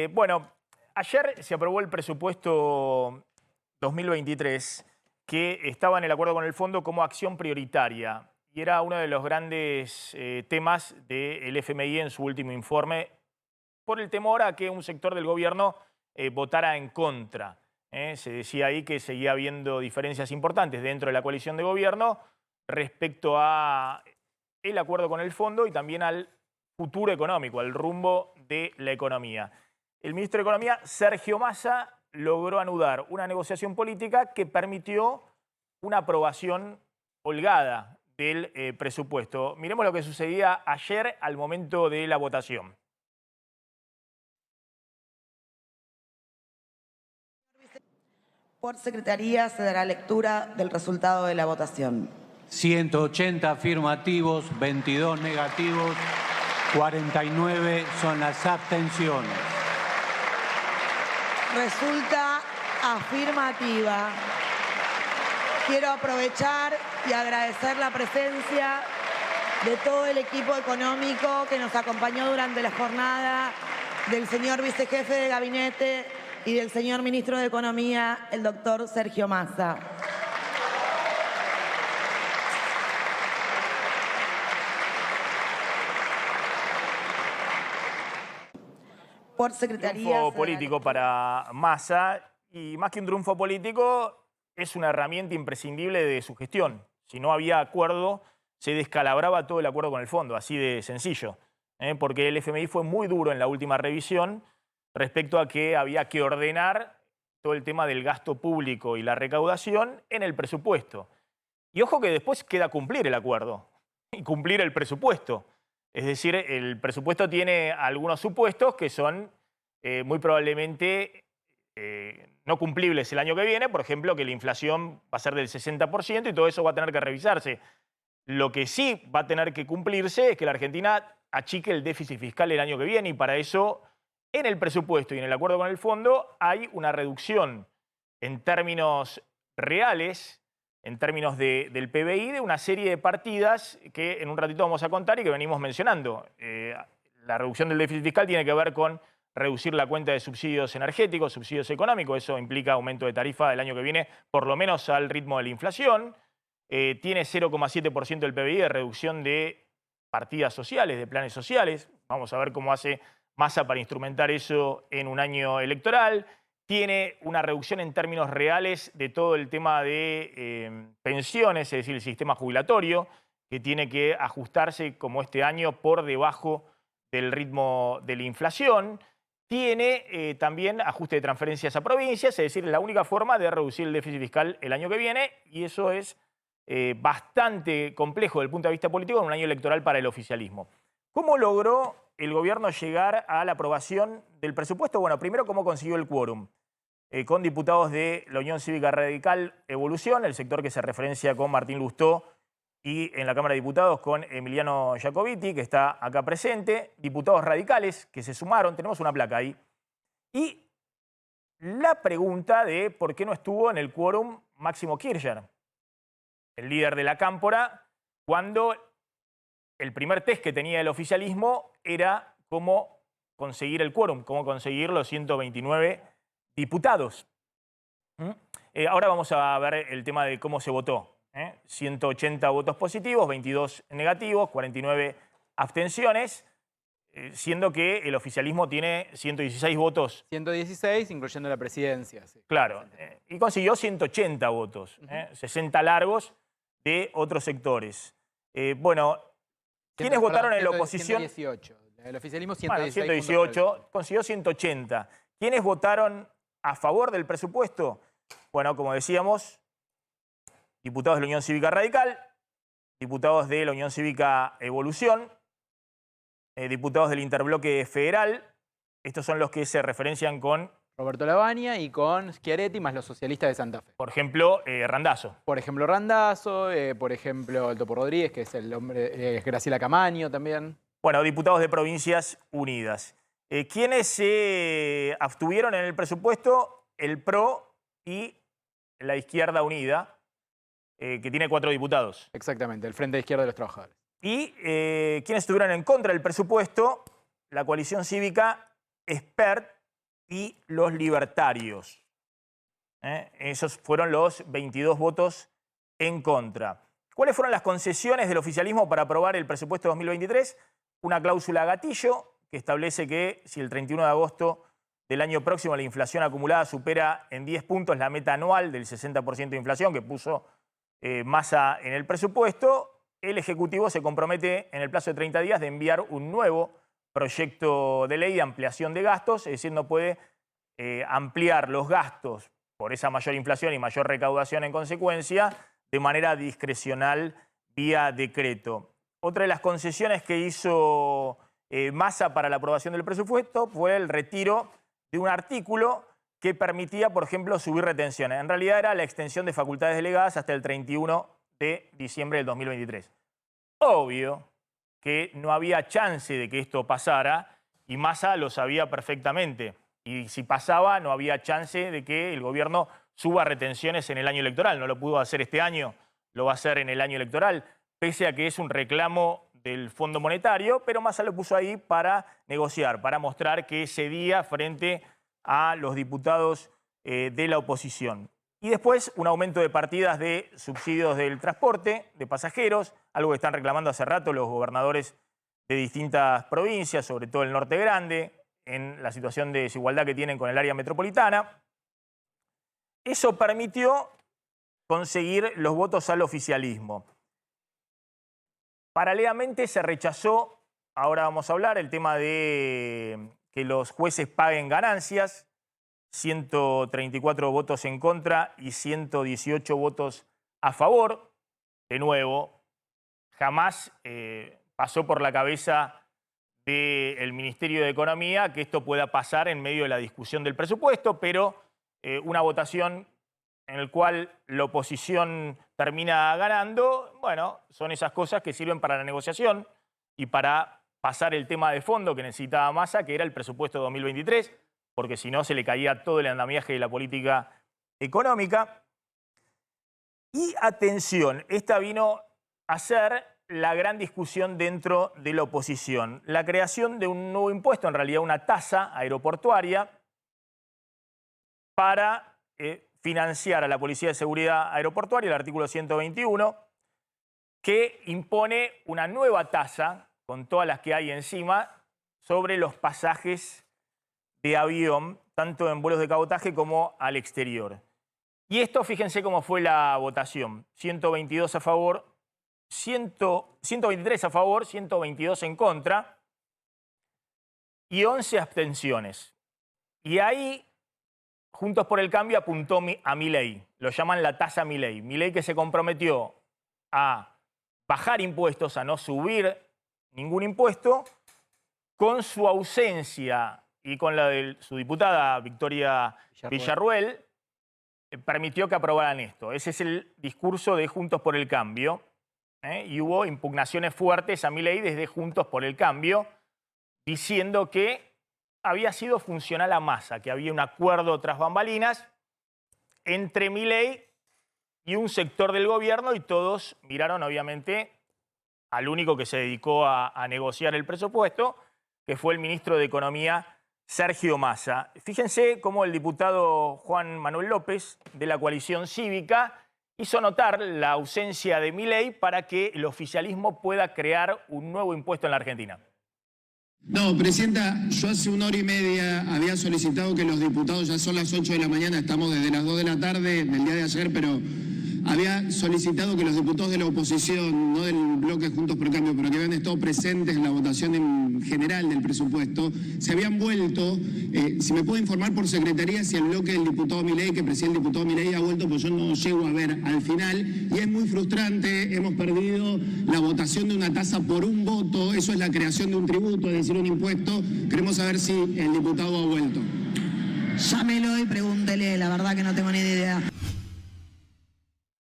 Bueno, ayer se aprobó el presupuesto 2023 que estaba en el acuerdo con el fondo como acción prioritaria y era uno de los grandes temas del FMI en su último informe por el temor a que un sector del gobierno votara en contra. Se decía ahí que seguía habiendo diferencias importantes dentro de la coalición de gobierno respecto a el acuerdo con el fondo y también al futuro económico, al rumbo de la economía. El ministro de Economía, Sergio Massa, logró anudar una negociación política que permitió una aprobación holgada del presupuesto. Miremos lo que sucedía ayer al momento de la votación. Por secretaría se dará lectura del resultado de la votación. 180 afirmativos, 22 negativos, 49 son las abstenciones. Resulta afirmativa. Quiero aprovechar y agradecer la presencia de todo el equipo económico que nos acompañó durante la jornada, del señor vicejefe de gabinete y del señor ministro de Economía, el doctor Sergio Massa. Por secretaría. Triunfo político para Massa, y más que un triunfo político, es una herramienta imprescindible de su gestión. Si no había acuerdo, se descalabraba todo el acuerdo con el fondo, así de sencillo. Porque el FMI fue muy duro en la última revisión respecto a que había que ordenar todo el tema del gasto público y la recaudación en el presupuesto. Y ojo que después queda cumplir el acuerdo y cumplir el presupuesto. Es decir, el presupuesto tiene algunos supuestos que son muy probablemente no cumplibles el año que viene. Por ejemplo, que la inflación va a ser del 60% y todo eso va a tener que revisarse. Lo que sí va a tener que cumplirse es que la Argentina achique el déficit fiscal el año que viene, y para eso en el presupuesto y en el acuerdo con el fondo hay una reducción en términos reales, en términos del PBI, de una serie de partidas que en un ratito vamos a contar y que venimos mencionando. La reducción del déficit fiscal tiene que ver con reducir la cuenta de subsidios energéticos, subsidios económicos. Eso implica aumento de tarifa el año que viene, por lo menos al ritmo de la inflación. Tiene 0,7% del PBI de reducción de partidas sociales, de planes sociales. Vamos a ver cómo hace Massa para instrumentar eso en un año electoral. Tiene una reducción en términos reales de todo el tema de pensiones, es decir, el sistema jubilatorio, que tiene que ajustarse como este año por debajo del ritmo de la inflación. Tiene también ajuste de transferencias a provincias, es decir, la única forma de reducir el déficit fiscal el año que viene, y eso es bastante complejo desde el punto de vista político en un año electoral para el oficialismo. ¿Cómo logró el gobierno llegar a la aprobación del presupuesto? Bueno, primero, ¿cómo consiguió el quórum? Con diputados de la Unión Cívica Radical Evolución, el sector que se referencia con Martín Lustó, y en la Cámara de Diputados con Emiliano Jacobiti, que está acá presente, diputados radicales que se sumaron, tenemos una placa ahí. Y la pregunta de por qué no estuvo en el quórum Máximo Kirchner, el líder de la Cámpora, cuando el primer test que tenía el oficialismo era cómo conseguir el quórum, cómo conseguir los 129 diputados. Ahora vamos a ver el tema de cómo se votó. 180 votos positivos, 22 negativos, 49 abstenciones, siendo que el oficialismo tiene 116 votos. 116, incluyendo la presidencia. Sí. Claro, y consiguió 180 votos, 60 largos de otros sectores. Bueno, ¿quiénes votaron en la oposición? 118. El oficialismo 116. 116. Bueno, 118, consiguió 180. ¿Quiénes votaron a favor del presupuesto? Bueno, como decíamos, diputados de la Unión Cívica Radical, diputados de la Unión Cívica Evolución, diputados del Interbloque Federal. Estos son los que se referencian con Roberto Lavagna y con Schiaretti, más los socialistas de Santa Fe. por ejemplo, Randazzo. Por ejemplo, Randazzo, por ejemplo, el Topo Rodríguez, que es el hombre, Graciela Camaño también. Bueno, diputados de Provincias Unidas. ¿Quiénes se abstuvieron en el presupuesto? El PRO y la Izquierda Unida, que tiene 4 diputados. Exactamente, el Frente de Izquierda de los Trabajadores. Y quienes estuvieron en contra del presupuesto, la coalición cívica Espert y los libertarios. Esos fueron los 22 votos en contra. ¿Cuáles fueron las concesiones del oficialismo para aprobar el presupuesto 2023? Una cláusula gatillo que establece que si el 31 de agosto del año próximo la inflación acumulada supera en 10 puntos la meta anual del 60% de inflación que puso Massa en el presupuesto, el Ejecutivo se compromete en el plazo de 30 días de enviar un nuevo proyecto de ley de ampliación de gastos, es decir, no puede ampliar los gastos por esa mayor inflación y mayor recaudación en consecuencia de manera discrecional vía decreto. Otra de las concesiones que hizo Massa para la aprobación del presupuesto fue el retiro de un artículo que permitía, por ejemplo, subir retenciones. En realidad era la extensión de facultades delegadas hasta el 31 de diciembre del 2023. Obvio que no había chance de que esto pasara y Massa lo sabía perfectamente. Y si pasaba, no había chance de que el gobierno suba retenciones en el año electoral. No lo pudo hacer este año, lo va a hacer en el año electoral, pese a que es un reclamo del Fondo Monetario, pero Massa lo puso ahí para negociar, para mostrar que cedía frente a los diputados de la oposición. Y después un aumento de partidas de subsidios del transporte, de pasajeros, algo que están reclamando hace rato los gobernadores de distintas provincias, sobre todo el Norte Grande, en la situación de desigualdad que tienen con el área metropolitana. Eso permitió conseguir los votos al oficialismo. Paralelamente se rechazó, ahora vamos a hablar, el tema de que los jueces paguen ganancias, 134 votos en contra y 118 votos a favor. De nuevo, jamás pasó por la cabeza del Ministerio de Economía que esto pueda pasar en medio de la discusión del presupuesto, pero una votación en la cual la oposición termina ganando, bueno, son esas cosas que sirven para la negociación y para pasar el tema de fondo que necesitaba Massa, que era el presupuesto 2023, porque si no se le caía todo el andamiaje de la política económica. Y atención, esta vino a ser la gran discusión dentro de la oposición. La creación de un nuevo impuesto, en realidad una tasa aeroportuaria, para financiar a la Policía de Seguridad Aeroportuaria, el artículo 121, que impone una nueva tasa, con todas las que hay encima, sobre los pasajes de avión, tanto en vuelos de cabotaje como al exterior. Y esto, fíjense cómo fue la votación. 122 a favor, 123 a favor, 122 en contra y 11 abstenciones. Y ahí Juntos por el Cambio apuntó a Milei, lo llaman la tasa Milei. Milei que se comprometió a bajar impuestos, a no subir ningún impuesto, con su ausencia y con la de su diputada Victoria Villarruel, permitió que aprobaran esto. Ese es el discurso de Juntos por el Cambio. Y hubo impugnaciones fuertes a Milei desde Juntos por el Cambio, diciendo que había sido funcional a Massa, que había un acuerdo tras bambalinas entre Milei y un sector del gobierno, y todos miraron obviamente al único que se dedicó a negociar el presupuesto, que fue el ministro de Economía, Sergio Massa. Fíjense cómo el diputado Juan Manuel López, de la coalición cívica, hizo notar la ausencia de Milei para que el oficialismo pueda crear un nuevo impuesto en la Argentina. No, Presidenta, yo hace 1 hora y media había solicitado que los diputados, ya son las 8 de la mañana, estamos desde las 2 de la tarde del día de ayer, pero había solicitado que los diputados de la oposición, no del bloque Juntos por el Cambio, pero que habían estado presentes en la votación en general del presupuesto, se habían vuelto. Si me puede informar por secretaría si el bloque del diputado Milei, que preside el diputado Milei, ha vuelto, pues yo no llego a ver al final. Y es muy frustrante, hemos perdido la votación de una tasa por un voto, eso es la creación de un tributo, es decir, un impuesto. Queremos saber si el diputado ha vuelto. Llámelo y pregúntele, la verdad que no tengo ni idea.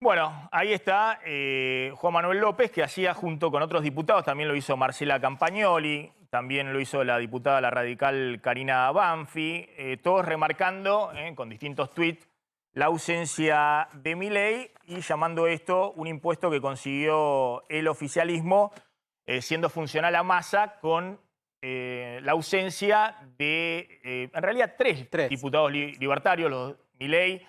Bueno, ahí está Juan Manuel López, que hacía junto con otros diputados, también lo hizo Marcela Campagnoli, también lo hizo la diputada, la radical Karina Banfi, todos remarcando con distintos tuits la ausencia de Milei y llamando esto un impuesto que consiguió el oficialismo, siendo funcional a Massa con la ausencia de, en realidad, tres diputados libertarios, los Milei,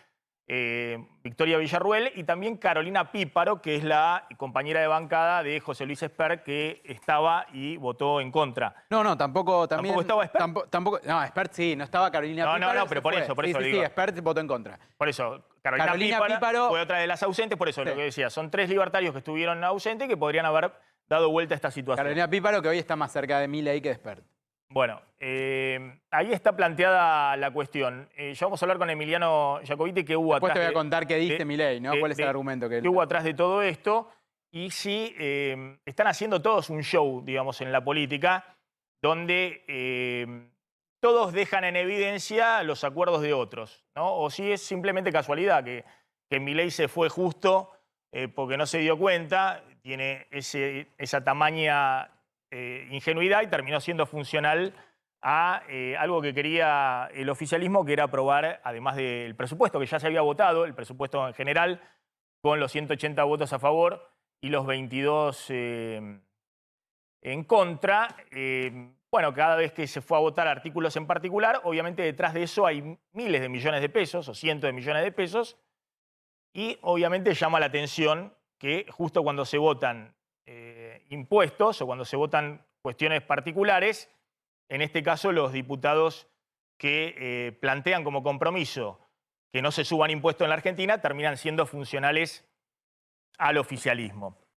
Victoria Villarruel y también Carolina Píparo, que es la compañera de bancada de José Luis Espert, que estaba y votó en contra. No, tampoco. ¿Tampoco estaba Espert? No, Espert sí, no estaba Carolina Píparo. No, pero por eso sí, digo. Sí, Espert votó en contra. Por eso, Carolina Píparo fue otra de las ausentes, por eso lo que decía, son 3 libertarios que estuvieron ausentes que podrían haber dado vuelta a esta situación. Carolina Píparo, que hoy está más cerca de Milei que de Espert. Bueno, ahí está planteada la cuestión. Ya vamos a hablar con Emiliano Jacobiti, que hubo Después atrás. te voy a contar qué dice Milei, ¿no? ¿Cuál es el argumento que hubo atrás de todo esto? Y si están haciendo todos un show, digamos, en la política, donde todos dejan en evidencia los acuerdos de otros, ¿no? O si es simplemente casualidad que Milei se fue justo porque no se dio cuenta, tiene esa tamaña ingenuidad y terminó siendo funcional a algo que quería el oficialismo, que era aprobar, además del presupuesto, que ya se había votado, el presupuesto en general, con los 180 votos a favor y los 22 en contra. Bueno, cada vez que se fue a votar artículos en particular, obviamente detrás de eso hay miles de millones de pesos o cientos de millones de pesos y obviamente llama la atención que justo cuando se votan impuestos o cuando se votan cuestiones particulares, en este caso los diputados que plantean como compromiso que no se suban impuestos en la Argentina terminan siendo funcionales al oficialismo.